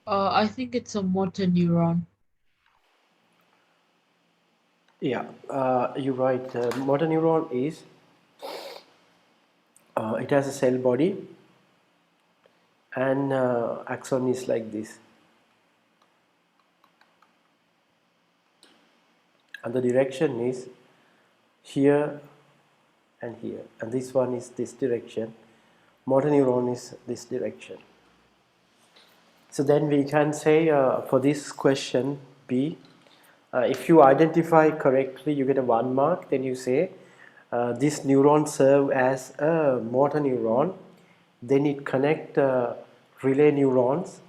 I think it's a motor neuron. Yeah, you're right. Motor neuron is it has a cell body, and axon is like this, and the direction is here and here, and this one is this direction. Motor neuron is this direction. So then we can say for this question B, if you identify correctly, you get a 1 mark. Then you say this neuron serve as a motor neuron. Then it connect relay neurons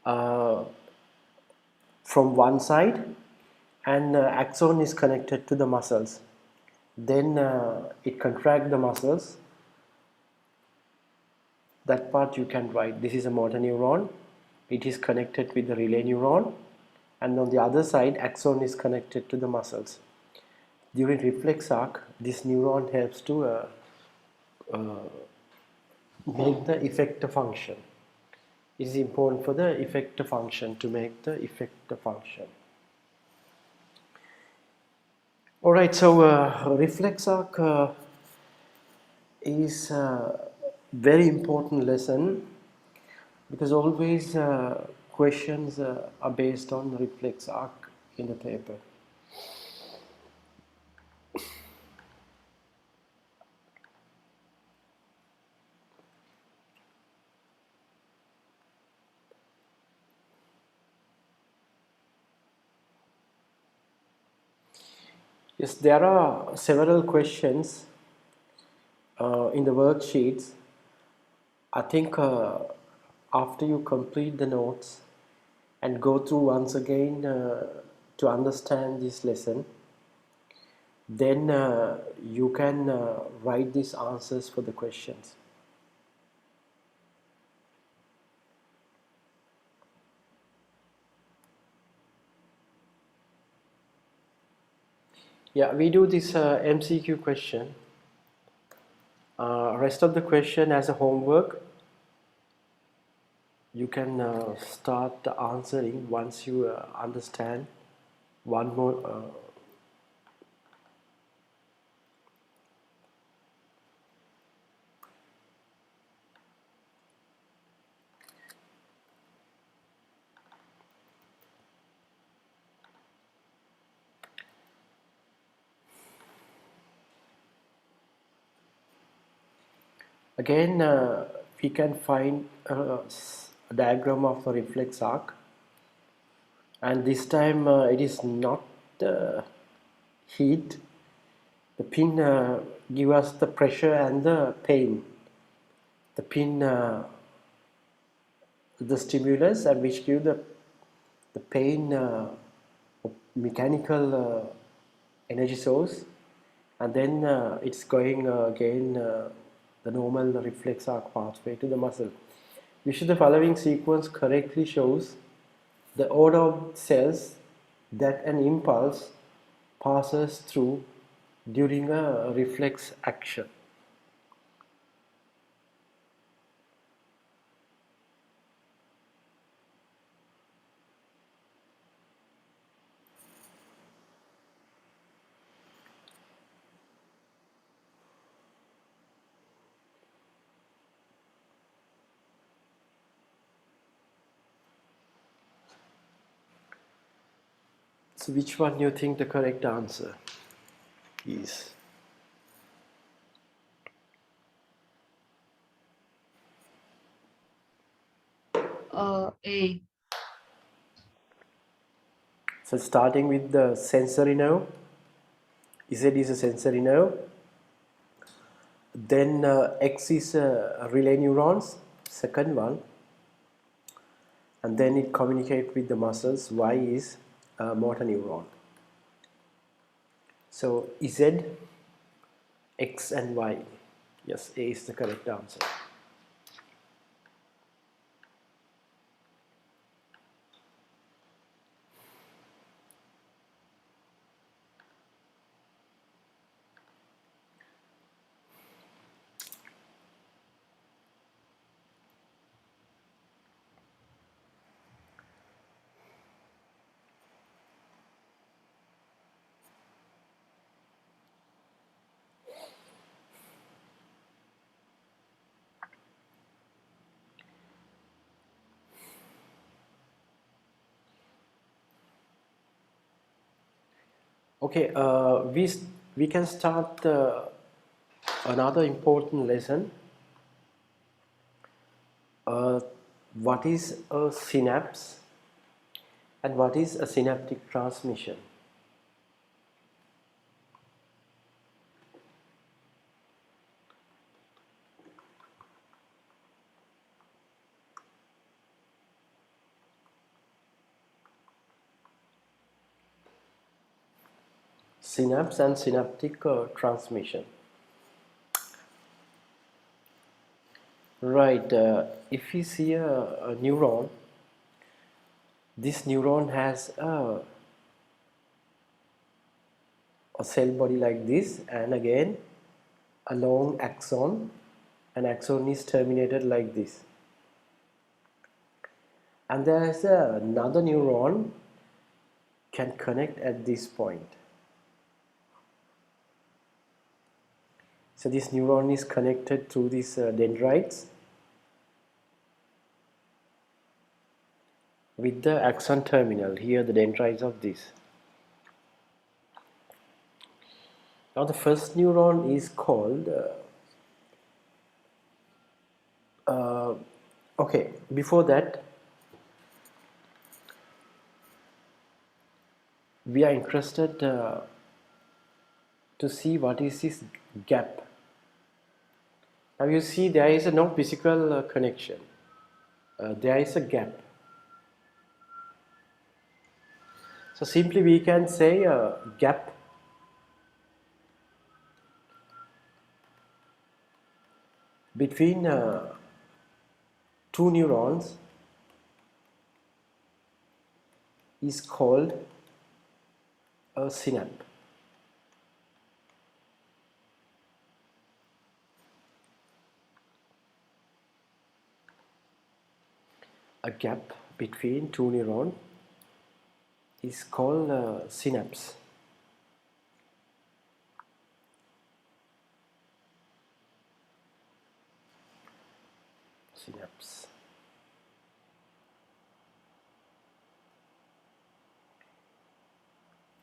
uh, from one side, and axon is connected to the muscles. Then it contract the muscles. That part you can write. This is a motor neuron. It is connected with the relay neuron, and on the other side axon is connected to the muscles. During reflex arc, this neuron helps to make the effector function. It is important for the effector function to make the effector function. Alright, so reflex arc is a very important lesson, because always questions are based on reflex arc in the paper. Yes, there are several questions in the worksheets. I think after you complete the notes and go through once again to understand this lesson, then you can write these answers for the questions. Yeah, we do this MCQ question. Rest of the question as a homework. You can start answering once you understand one more. Again, we can find a diagram of a reflex arc, and this time it is not heat. The pin give us the pressure and the pain. The pin the stimulus, and which give the pain mechanical energy source, and then it's going again the normal reflex arc pathway to the muscle. Which of the following sequence correctly shows the order of cells that an impulse passes through during a reflex action? So which one do you think the correct answer is? A. So starting with the sensory nerve, Z is a sensory nerve. Then X is relay neurons, second one, and then it communicates with the muscles. Y is motor neuron. So Z, X, and Y. Yes, A is the correct answer. Okay, we can start another important lesson. Uh, what is a synapse and what is a synaptic transmission? Synapse and synaptic transmission. Right, if we see a neuron, this neuron has a cell body like this, and again a long axon. An axon is terminated like this, and there is another neuron can connect at this point. So this neuron is connected to these dendrites with the axon terminal. Here the dendrites of this. Now the first neuron is called okay, before that we are interested to see what is this gap. Now you see there is no physical connection. There is a gap. So simply we can say a gap between two neurons is called a synapse. A gap between two neurons is called synapse. Synapse.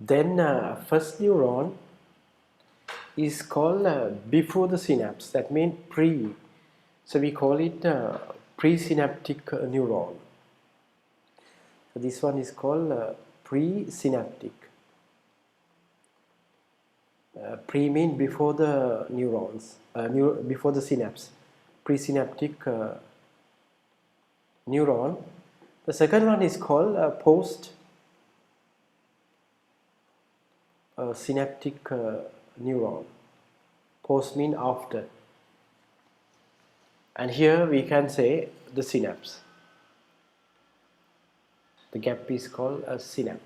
Then first neuron is called before the synapse. That means pre. So we call it presynaptic neuron. So this one is called presynaptic. Pre mean before the neurons, before the synapse. Presynaptic neuron. The second one is called post synaptic neuron. Post mean after. And here we can say the synapse. The gap is called a synapse.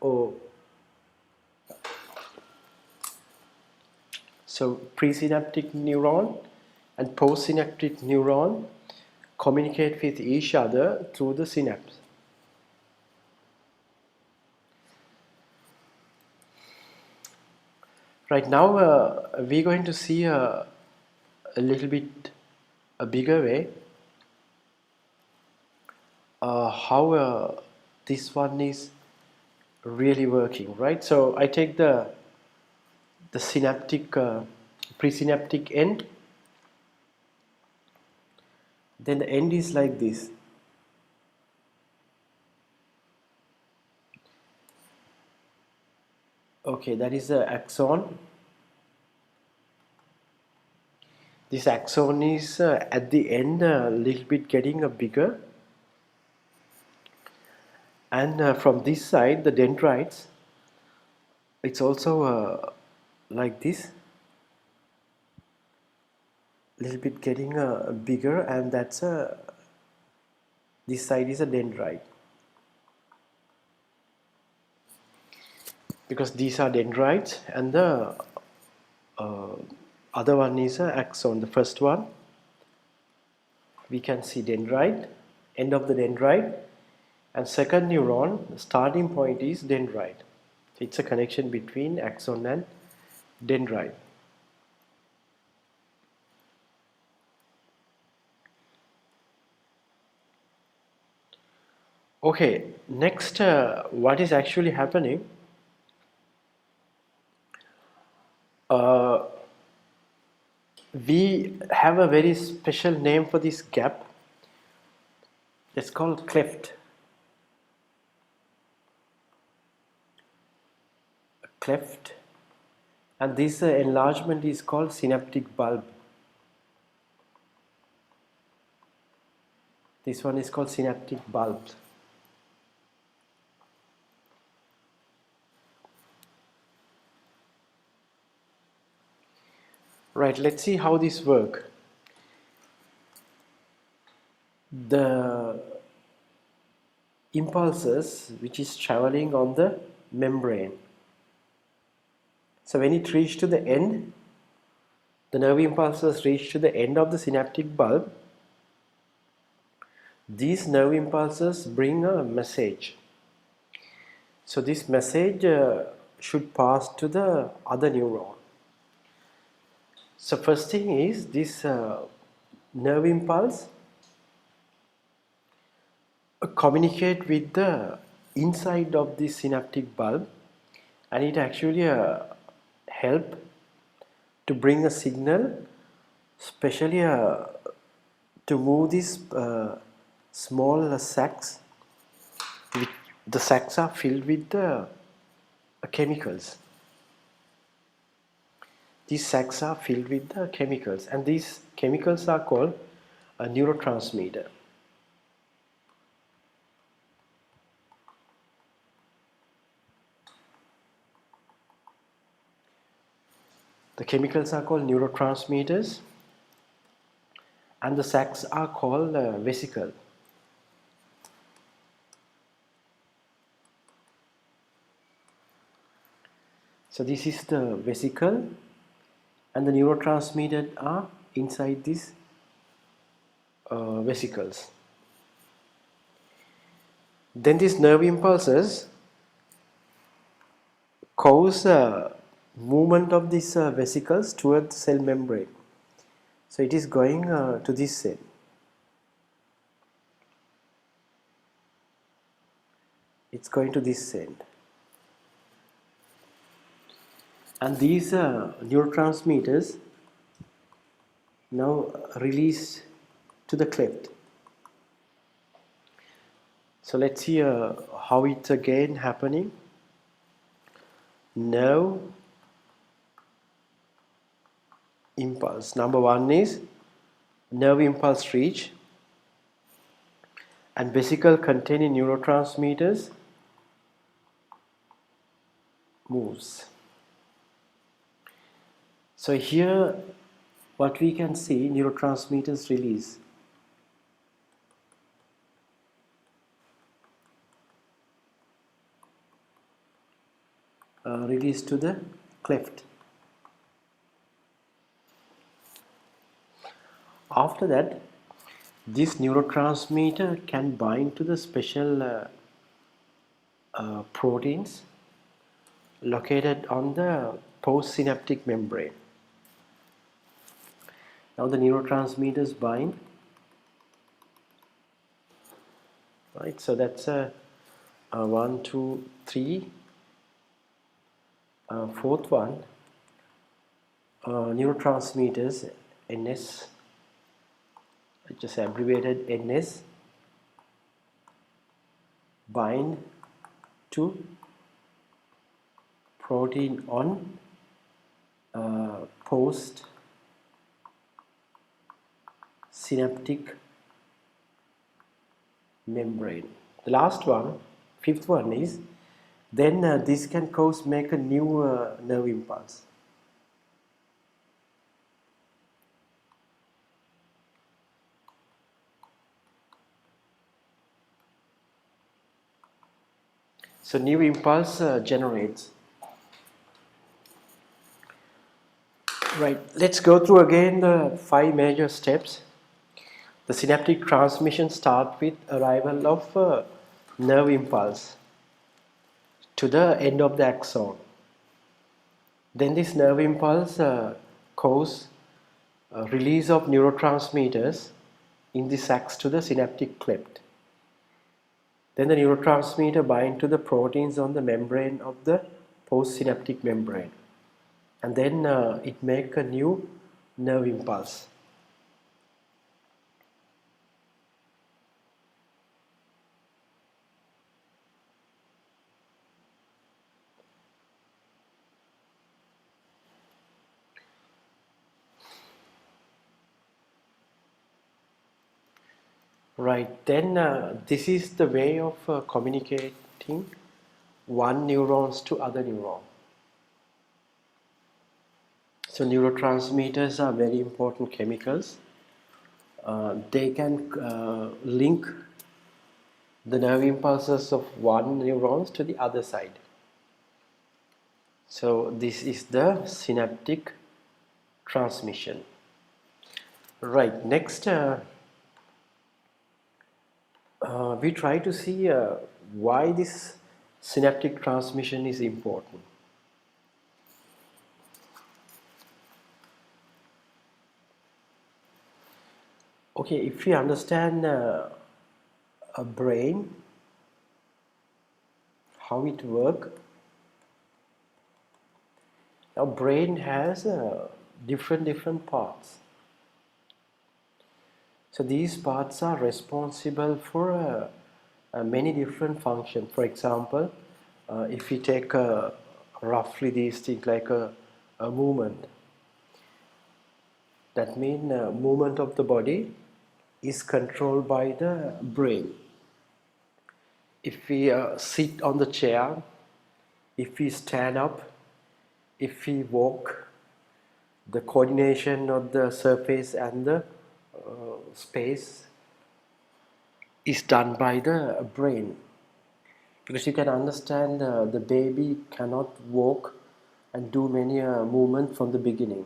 Oh, so presynaptic neuron and postsynaptic neuron communicate with each other through the synapse. Right now we're going to see a little bit a bigger way how this one is really working, right? So I take the synaptic presynaptic end, then the end is like this. Okay, that is the axon. This axon is at the end a little bit getting bigger, and from this side the dendrites, it's also like this, little bit getting bigger, and that's this side is a dendrite, because these are dendrites, and the other one is an axon. The first one we can see dendrite, end of the dendrite, and second neuron, the starting point is dendrite. It's a connection between axon and dendrite. Okay, next, what is actually happening? Uh, we have a very special name for this gap. It's called cleft. Cleft, and this enlargement is called synaptic bulb. This one is called synaptic bulb. Right, let's see how this works. The impulses which is traveling on the membrane. So when it reaches to the end, the nerve impulses reach to the end of the synaptic bulb. These nerve impulses bring a message. So this message should pass to the other neuron. So first thing is this nerve impulse communicate with the inside of the synaptic bulb, and it actually help to bring a signal, especially to move these small sacs. The sacs are filled with the chemicals. These sacs are filled with the chemicals, and these chemicals are called a neurotransmitter. The chemicals are called neurotransmitters, and the sacs are called vesicle. So this is the vesicle, and the neurotransmitters are inside these vesicles. Then these nerve impulses cause movement of these vesicles towards the cell membrane. So it is going to this cell. It's going to this end. And these neurotransmitters now release to the cleft. So let's see how it's again happening. Nerve impulse. Number one is nerve impulse reach, and vesicle containing neurotransmitters moves. So here what we can see, neurotransmitters release. Release to the cleft. After that, this neurotransmitter can bind to the special proteins located on the postsynaptic membrane. Now the neurotransmitters bind. Right, so that's a 1, 2, 3. Fourth one, neurotransmitters NS, just abbreviated NS, bind to protein on post synaptic membrane. The last one, fifth one is, then this can make a new nerve impulse. So new impulse generates. Right, let's go through again the 5 major steps. The synaptic transmission starts with arrival of nerve impulse to the end of the axon. Then this nerve impulse causes release of neurotransmitters in the sacs to the synaptic cleft. Then the neurotransmitter binds to the proteins on the membrane of the postsynaptic membrane, and then it makes a new nerve impulse. Right, then this is the way of communicating one neurons to other neuron. So neurotransmitters are very important chemicals. They can link the nerve impulses of one neurons to the other side. So this is the synaptic transmission. Right, next we try to see why this synaptic transmission is important. Okay, if we understand a brain, how it works. Our brain has different parts. So these parts are responsible for many different functions. For example, if we take roughly these things like a movement, that means movement of the body is controlled by the brain. If we sit on the chair, if we stand up, if we walk, the coordination of the surface and the space is done by the brain. Because you can understand the baby cannot walk and do many movements from the beginning.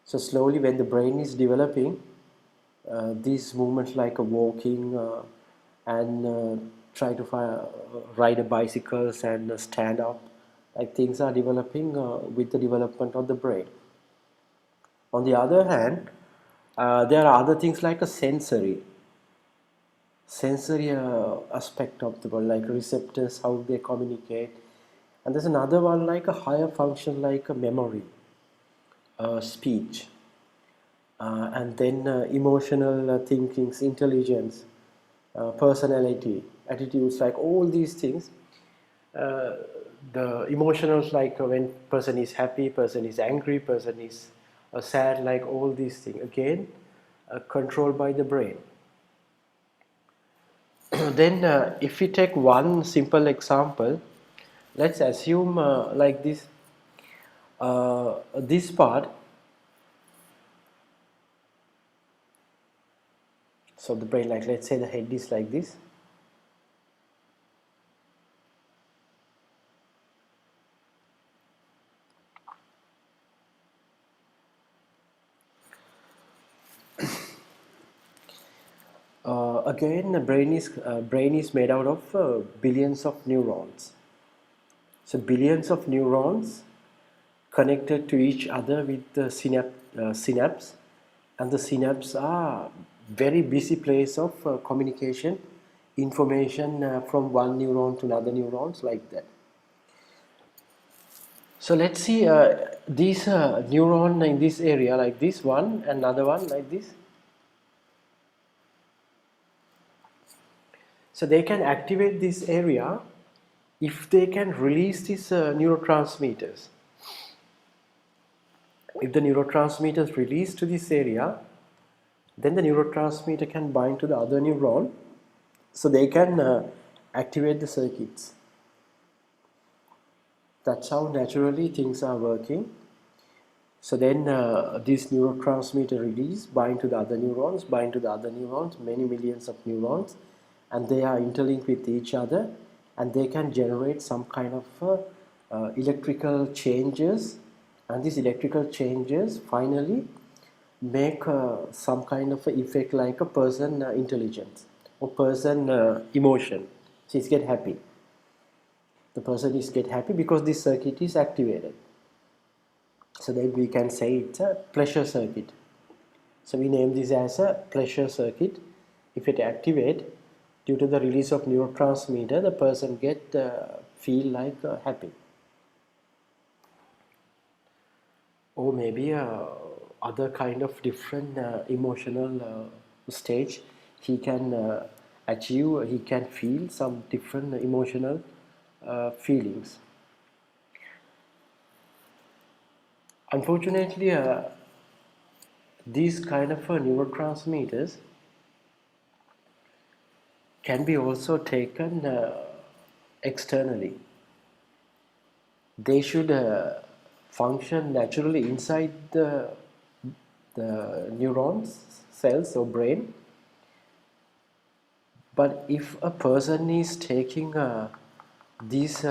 So slowly when the brain is developing, these movements like walking and try to ride a bicycles and stand up, like things are developing with the development of the brain. On the other hand, there are other things like a sensory aspect of the body, like receptors, how they communicate. And there's another one like a higher function like a memory, speech, and then emotional thinkings, intelligence, personality, attitudes, like all these things. The emotionals, like when person is happy, person is angry, person is sad, like all these things, again controlled by the brain. Then if we take one simple example, let's assume like this part. So the brain, like let's say the head is like this. Again, the brain is made out of billions of neurons. So billions of neurons connected to each other with the synapse, and the synapse are very busy place of communication, information from one neuron to another neurons, like that. So let's see these neuron in this area, like this one, another one like this. So they can activate this area if they can release these neurotransmitters. If the neurotransmitters release to this area, then the neurotransmitter can bind to the other neuron, so they can activate the circuits. That's how naturally things are working. So then this neurotransmitter release bind to the other neurons, many millions of neurons, and they are interlinked with each other, and they can generate some kind of electrical changes, and these electrical changes finally make some kind of effect like a person intelligence or person emotion. So it's get happy. The person is get happy because this circuit is activated. So then we can say it's a pleasure circuit. So we name this as a pleasure circuit. If it activate, due to the release of neurotransmitter, the person get feel like happy, or maybe other kind of different emotional stage he can achieve. He can feel some different emotional feelings. Unfortunately, these kind of neurotransmitters can be also taken externally. They should function naturally inside the neurons cells or brain. But if a person is taking these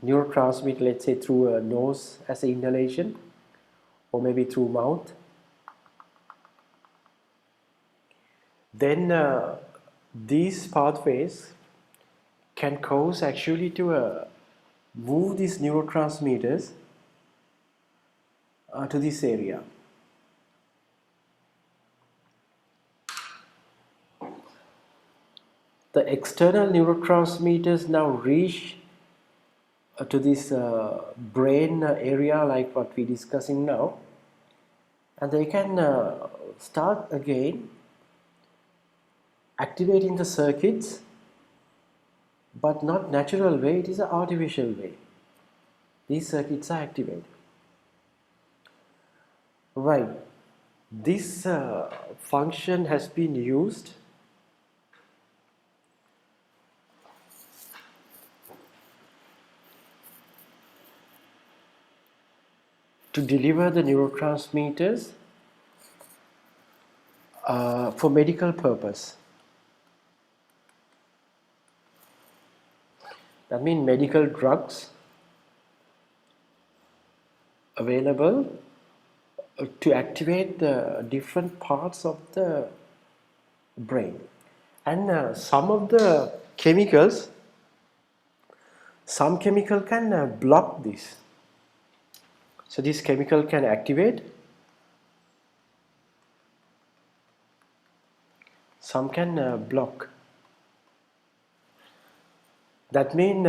neurotransmitter, let's say through a nose as an inhalation, or maybe through mouth, then these pathways can cause actually to move these neurotransmitters to this area. The external neurotransmitters now reach to this brain area like what we're discussing now, and they can start again activating the circuits, but not natural way, it is an artificial way. These circuits are activated. Right. This function has been used to deliver the neurotransmitters for medical purpose. That means medical drugs available to activate the different parts of the brain. And some of the chemicals, some chemical can block this. So this chemical can activate, some can block. That means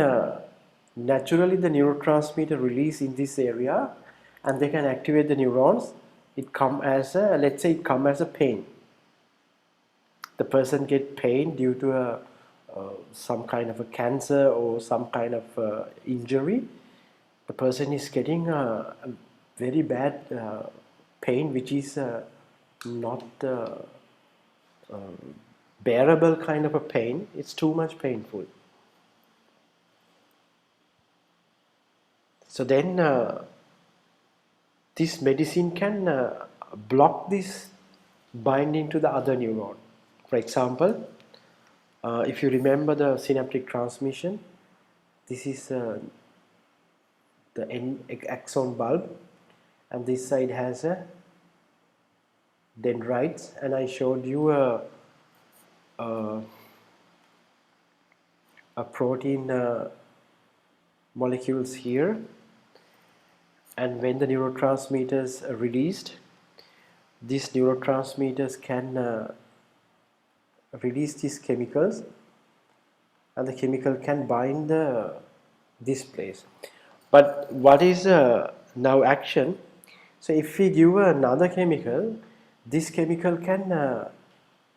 naturally the neurotransmitter release in this area, and they can activate the neurons. It come as a, let's say it come as a pain. The person get pain due to some kind of a cancer or some kind of injury. The person is getting a very bad pain, which is not bearable kind of a pain. It's too much painful. So then this medicine can block this binding to the other neuron. For example, if you remember the synaptic transmission, this is the axon bulb, and this side has a dendrites, and I showed you a protein molecules here, and when the neurotransmitters are released, these neurotransmitters can release these chemicals, and the chemical can bind this place. But what is now action? So if we give another chemical, this chemical can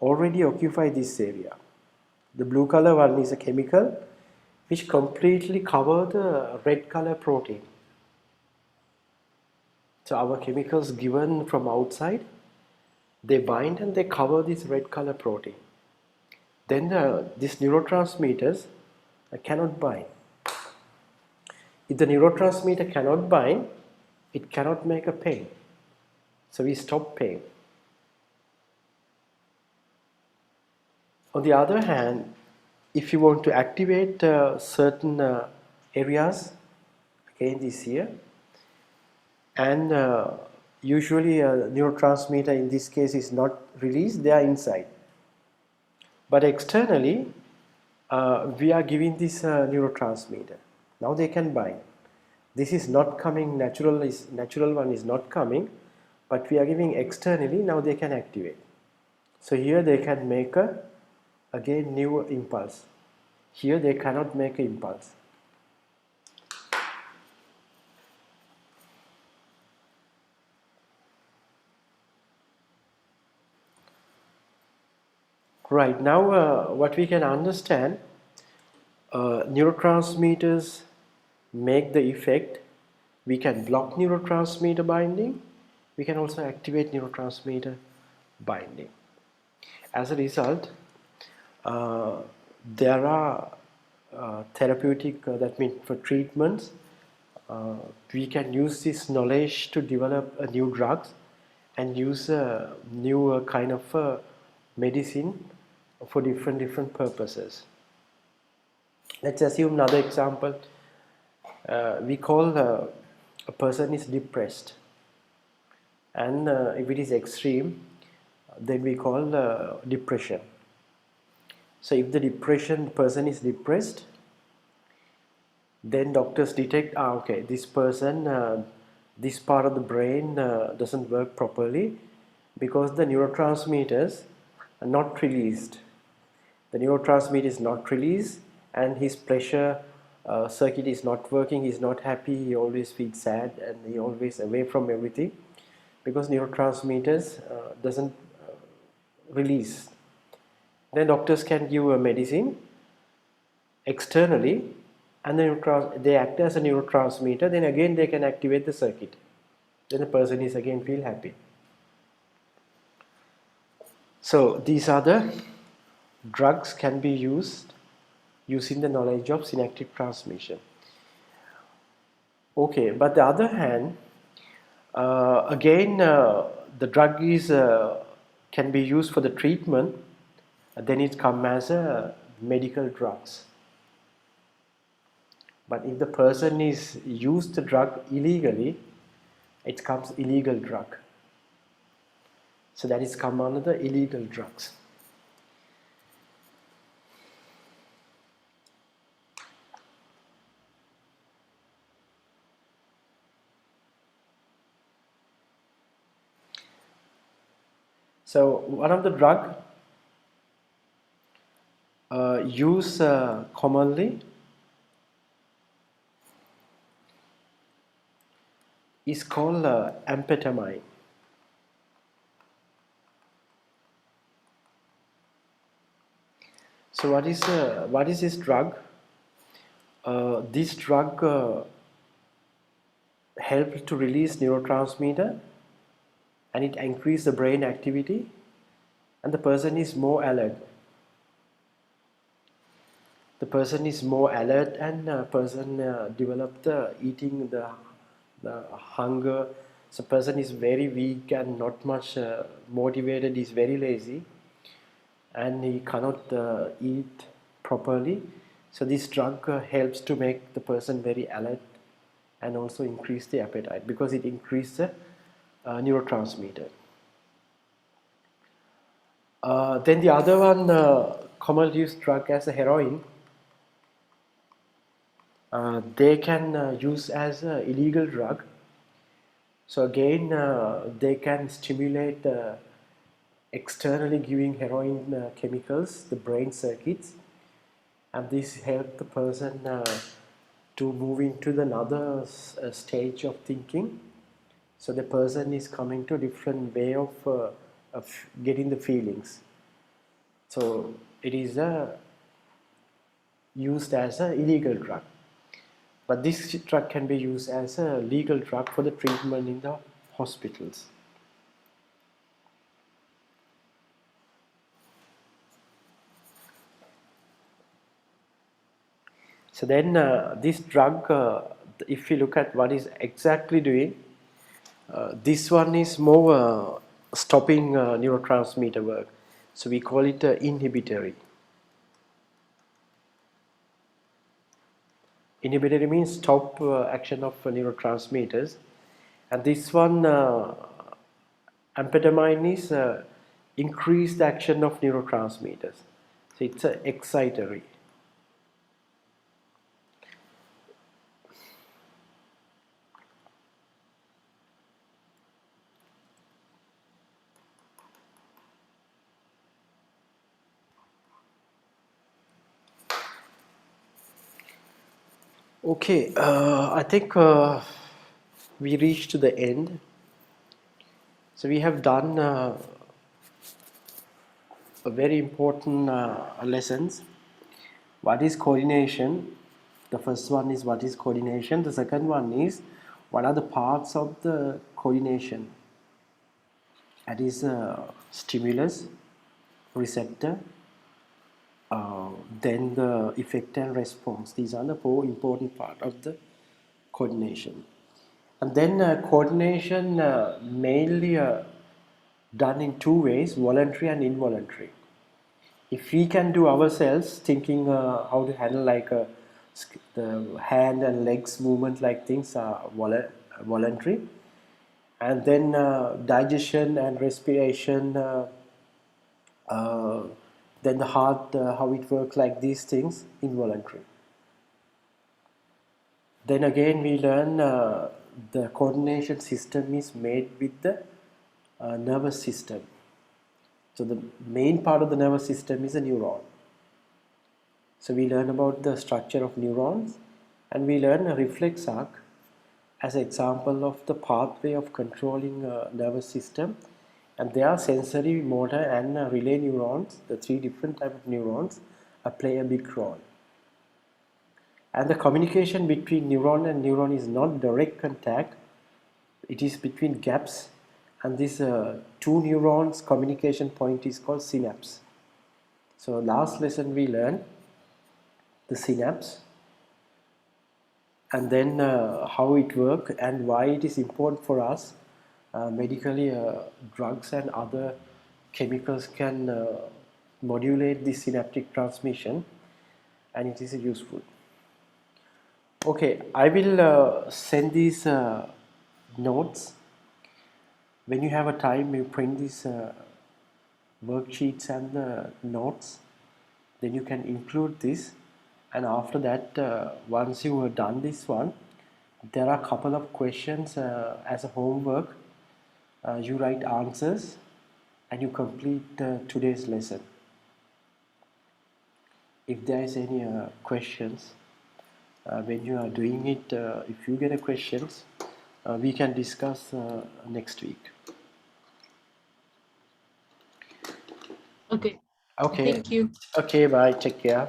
already occupy this area. The blue color one is a chemical which completely cover the red color protein. So our chemicals given from outside, they bind and they cover this red color protein. Then these neurotransmitters cannot bind. If the neurotransmitter cannot bind, it cannot make a pain. So we stop pain. On the other hand, if you want to activate certain areas, again this here, and usually a neurotransmitter in this case is not released, they are inside. But externally, we are giving this neurotransmitter. Now they can bind. This is not coming, natural one is not coming, but we are giving externally, now they can activate. So here they can make a again new impulse. Here they cannot make an impulse. Right, now what we can understand, neurotransmitters make the effect. We can block neurotransmitter binding. We can also activate neurotransmitter binding. As a result, there are therapeutic, that means for treatments, we can use this knowledge to develop new drugs and use a new kind of medicine for different purposes. Let's assume another example. We call a person is depressed, and if it is extreme, then we call depression. So if the person is depressed, then doctors detect, okay, this person, this part of the brain doesn't work properly because the neurotransmitters are not released. The neurotransmitter is not released, and his pleasure circuit is not working. He's not happy. He always feels sad, and he always away from everything because neurotransmitters doesn't release. Then doctors can give a medicine externally, and they act as a neurotransmitter. Then again they can activate the circuit. Then the person is again feel happy. So these are the drugs can be used using the knowledge of synaptic transmission. Okay, but the other hand, again the drug is can be used for the treatment. Then it comes as a medical drugs. But if the person is used the drug illegally, it comes illegal drug. So that is come under the illegal drugs. So one of the drug used commonly is called amphetamine. So what is this drug? This drug helps to release neurotransmitter, and it increases the brain activity, and the person is more alert. The person is more alert, and person develop the eating the hunger. So person is very weak and not much motivated. Is very lazy, and he cannot eat properly. So this drug helps to make the person very alert and also increase the appetite because it increases the neurotransmitter. Then the other one, commonly used drug as a heroin, they can use as an illegal drug. So again, they can stimulate externally giving heroin chemicals, the brain circuits, and this help the person to move into another stage of thinking. So the person is coming to a different way of getting the feelings. So it is used as an illegal drug. But this drug can be used as a legal drug for the treatment in the hospitals. So then this drug, if you look at what is exactly doing, this one is more stopping neurotransmitter work. So we call it inhibitory. Inhibitory means stop action of neurotransmitters, and this one amphetamine is increase the action of neurotransmitters. So it's excitatory. Okay, I think we reached to the end. So we have done a very important lessons. What is coordination? The first one is what is coordination. The second one is what are the parts of the coordination? That is stimulus, receptor, then the effect and response. These are the four important part of the coordination. And then coordination mainly done in two ways, voluntary and involuntary. If we can do ourselves, thinking how to handle like the hand and legs movement like things are voluntary, and then digestion and respiration, uh, then the heart, how it works like these things, involuntary. Then again we learn the coordination system is made with the nervous system. So the main part of the nervous system is a neuron. So we learn about the structure of neurons, and we learn a reflex arc as an example of the pathway of controlling nervous system. And there are sensory, motor and relay neurons, the three different type of neurons play a big role. And the communication between neuron and neuron is not direct contact, it is between gaps, and this two neurons communication point is called synapse. So last lesson we learned the synapse, and then how it works and why it is important for us. Medically, drugs and other chemicals can modulate the synaptic transmission, and it is useful. Okay, I will send these notes. When you have a time, you print these worksheets and the notes, then you can include this. And after that, once you have done this one, there are a couple of questions as a homework. You write answers and you complete today's lesson. If there is any questions when you are doing it, if you get a questions, we can discuss next week. Okay. Okay. Thank you. Okay, bye. Take care.